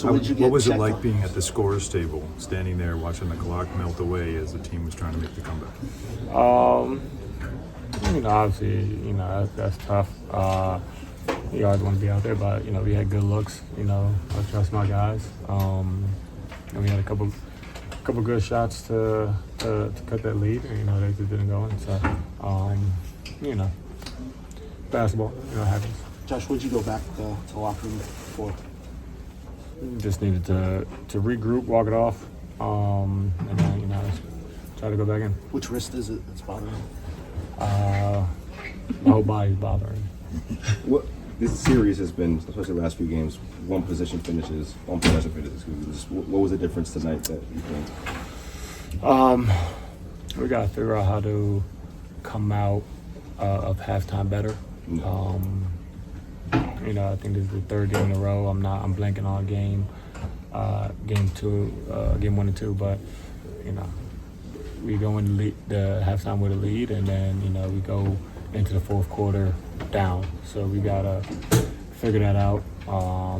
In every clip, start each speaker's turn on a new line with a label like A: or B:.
A: So what was it like
B: on?
A: being at the scorer's table, standing there watching the clock melt away as the team was trying to make the comeback?
C: Obviously, that's tough. You always want to be out there, but we had good looks. I trust my guys. And we had a couple good shots to cut that lead, and they just didn't go in. So, basketball, happens.
B: Josh, what did you go back to the locker room for?
C: Just needed to regroup, walk it off, and then try to go back in.
B: Which wrist is it that's bothering you?
C: My whole body's bothering.
D: What this series has been, especially the last few games, one possession finishes. What was the difference tonight that you think?
C: We got to figure out how to come out of halftime better. I think this is the third game in a row. I'm blanking on game 1 and 2, but we go in the halftime with a lead, and then we go into the fourth quarter down. So we gotta figure that out.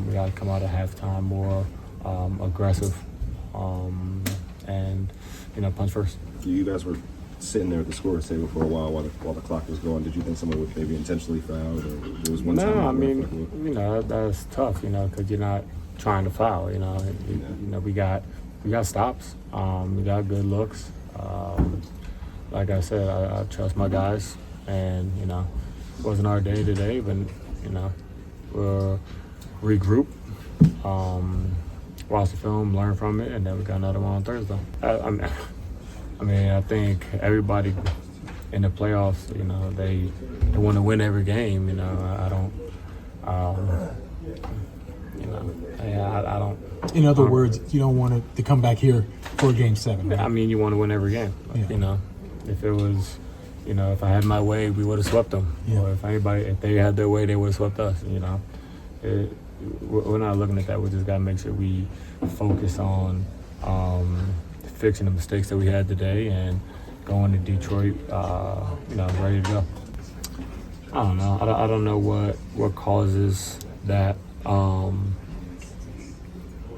C: We gotta come out of halftime more aggressive, and punch first.
D: You guys were sitting there at the scorer's table for a while the clock was going. Did you think someone would maybe intentionally foul, or there was one time?
C: No, I mean, that's tough, because you're not trying to foul. We got stops. We got good looks. Like I said, I trust my guys, and it wasn't our day today, but we'll regroup, watch the film, learn from it, and then we got another one on Thursday. I think everybody in the playoffs, they want to win every game. I don't. I don't.
E: In other words, you don't want it to come back here for Game 7. Right?
C: I mean, you want to win every game.
E: Yeah.
C: If it was, if I had my way, we would have swept them.
E: Yeah.
C: Or if they had their way, they would have swept us. We're not looking at that. We just got to make sure we focus on fixing the mistakes that we had today and going to Detroit, ready to go. I don't know. I don't know what causes that.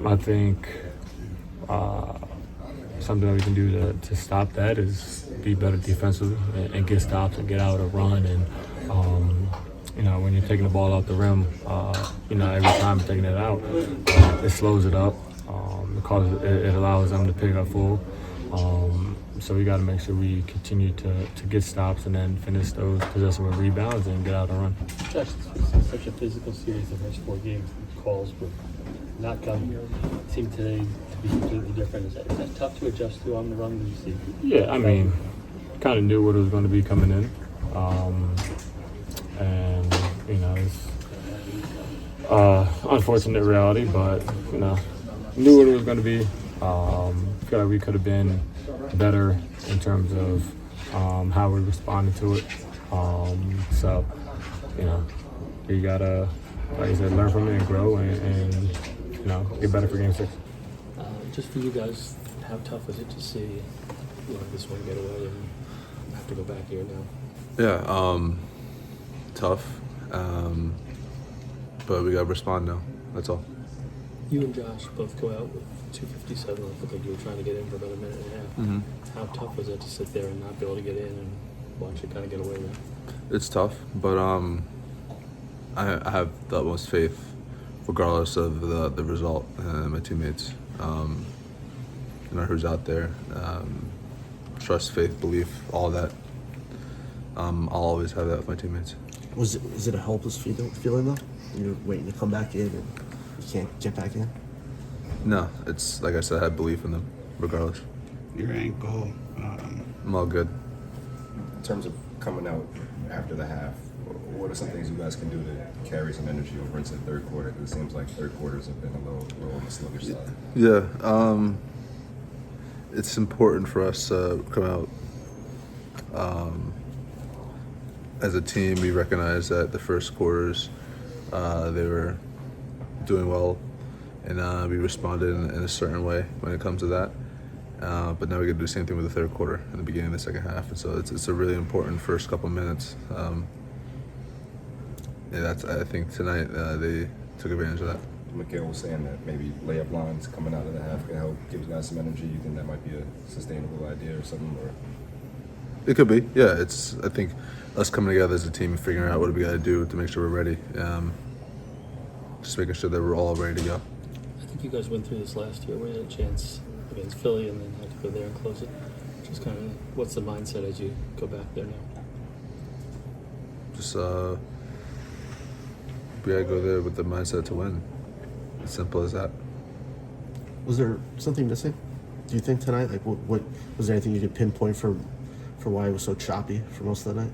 C: I think something that we can do to stop that is be better defensively and get stops and get out and run. And, when you're taking the ball out the rim, every time you're taking it out, it slows it up. It allows them to pick up full. So we got to make sure we continue to get stops and then finish those possessions with rebounds and get out and run.
F: Josh, it's such a physical series. The first 4 games, calls were not coming. It seemed today to be completely different. Is that tough to adjust to on the run? Did you see?
C: Yeah, I mean, kind of knew what it was going to be coming in. It's unfortunate reality, but, knew what it was going to be. Feel like we could have been better in terms of how we responded to it. We got to, like I said, learn from it and grow and get better for Game 6.
F: Just for you guys, how tough was it to see this one get away and have to go back here now?
G: Yeah, tough, but we got to respond now. That's all.
F: You and Josh both go out with 2:57. It looked like you were trying to get in for about a minute and a half.
G: Mm-hmm.
F: How tough was it to sit there and not be able to get in and watch it kind of get away with it?
G: It's tough, but I have the utmost faith, regardless of the result, and my teammates, who's out there. Trust, faith, belief, all that. I'll always have that with my teammates.
B: Was it a helpless feeling though? You're waiting to come back in and you can't get back in?
G: No, it's like I said, I have belief in them, regardless.
H: Your ankle.
G: I'm all good.
D: In terms of coming out after the half, what are some things you guys can do to carry some energy over into the third quarter? Because it seems like third quarters have been a little on the sluggish side.
G: Yeah, it's important for us to come out as a team. We recognize that the first quarters they were doing well, and we responded in a certain way when it comes to that. But now we got to do the same thing with the third quarter and the beginning of the second half. And so it's a really important first couple minutes. I think tonight they took advantage of that.
D: Mikhail was saying that maybe layup lines coming out of the half could help give you guys some energy. You think that might be a sustainable idea or something? Or
G: It could be, yeah. It's I think us coming together as a team and figuring out what we got to do to make sure we're ready. Just making sure that we're all ready to go.
F: I think you guys went through this last year where you had a chance against Philly and then had to go there and close it. Just kind of, what's the mindset as you go back there now?
G: Just we gotta go there with the mindset to win. As simple as that.
B: Was there something missing? Do you think tonight? Like, what was there anything you could pinpoint for why it was so choppy for most of the night?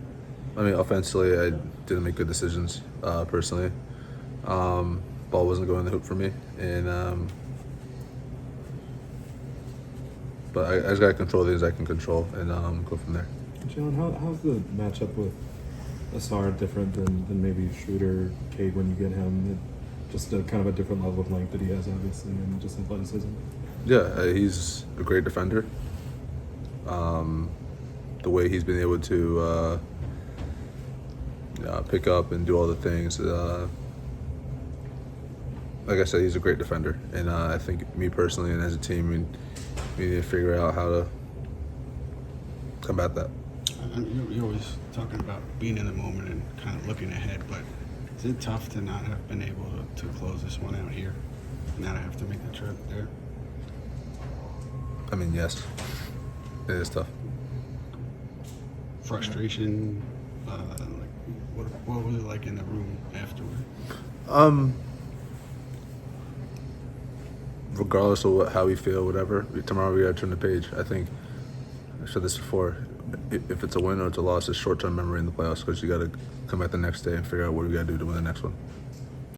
G: I mean, offensively, I didn't make good decisions personally. Ball wasn't going in the hoop for me, and but I just gotta control things I can control and go from there.
H: Jalen, how's the matchup with Asar different than maybe Schroeder, Cade when you get him? Just a kind of a different level of length that he has, obviously, and just athleticism.
G: Yeah, he's a great defender. The way he's been able to pick up and do all the things, like I said, he's a great defender. And I think me personally and as a team, we need to figure out how to combat that.
I: You're always talking about being in the moment and kind of looking ahead, but is it tough to not have been able to close this one out here, not have to make the trip there?
G: I mean, yes, it is tough.
I: Frustration, like what was it like in the room afterward?
G: Regardless of how we feel, whatever, tomorrow we gotta turn the page. I think I said this before. If it's a win or it's a loss, it's short-term memory in the playoffs because you gotta come back the next day and figure out what we gotta do to win the next one.